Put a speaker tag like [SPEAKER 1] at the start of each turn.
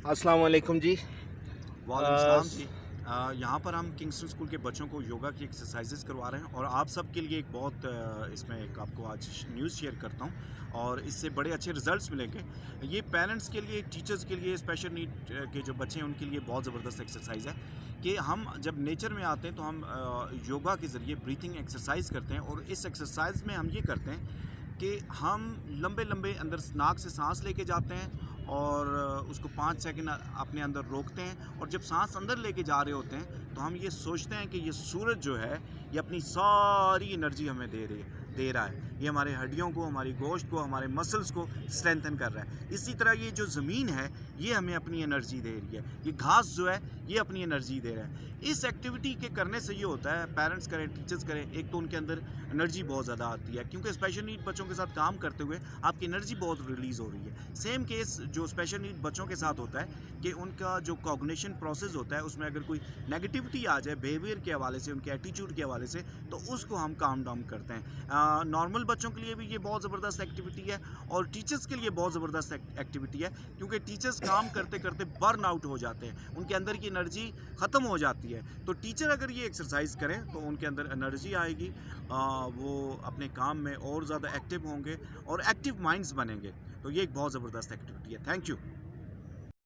[SPEAKER 1] अस्सलाम वालेकुम जी।
[SPEAKER 2] वालेकुम सलाम जी। यहाँ पर हम किंगस्टन स्कूल के बच्चों को योगा की एक्सरसाइजेस करवा रहे हैं और आप सबके लिए एक बहुत इसमें एक आपको आज न्यूज़ शेयर करता हूँ और इससे बड़े अच्छे रिजल्ट्स मिलेंगे। ये पेरेंट्स के लिए, टीचर्स के लिए, स्पेशल नीड के जो बच्चे हैं उनके लिए बहुत ज़बरदस्त एक्सरसाइज है कि हम जब नेचर में आते हैं तो हम योगा के ज़रिए ब्रीथिंग एक्सरसाइज करते हैं और इस एक्सरसाइज में हम ये करते हैं कि हम लंबे लंबे अंदर नाक से सांस लेके जाते हैं और उसको 5 सेकंड अपने अंदर रोकते हैं और जब सांस अंदर लेके जा रहे होते हैं तो हम ये सोचते हैं कि ये सूरज जो है ये अपनी सारी एनर्जी हमें दे रहा है। ये हमारे हड्डियों को, हमारी गोश्त को, हमारे मसल्स को स्ट्रेंथन कर रहा है। इसी तरह ये जो ज़मीन है ये हमें अपनी एनर्जी दे रही है, ये घास जो है ये अपनी एनर्जी दे रहा है। इस एक्टिविटी के करने से ये होता है, पेरेंट्स करें, टीचर्स करें, एक तो उनके अंदर एनर्जी बहुत ज़्यादा आती है क्योंकि स्पेशल नीड बच्चों के साथ काम करते हुए आपकी एनर्जी बहुत रिलीज़ हो रही है। सेम केस जो स्पेशल नीड बच्चों के साथ होता है कि उनका जो कॉग्निशन प्रोसेस होता है उसमें अगर कोई नेगेटिविटी आ जाए बिहेवियर के हवाले से, उनके एटीट्यूड के हवाले से, तो उसको हम काम डाउन करते हैं। नॉर्मल बच्चों के लिए भी ये बहुत ज़बरदस्त एक्टिविटी है और टीचर्स के लिए बहुत ज़बरदस्त एक्टिविटी है क्योंकि टीचर्स काम करते करते बर्न आउट हो जाते हैं, उनके अंदर की एनर्जी ख़त्म हो जाती है। तो टीचर अगर ये एक्सरसाइज करें तो उनके अंदर एनर्जी आएगी, वो अपने काम में और ज़्यादा एक्टिव होंगे और एक्टिव माइंड्स बनेंगे। तो ये एक बहुत ज़बरदस्त एक्टिविटी है। Thank you.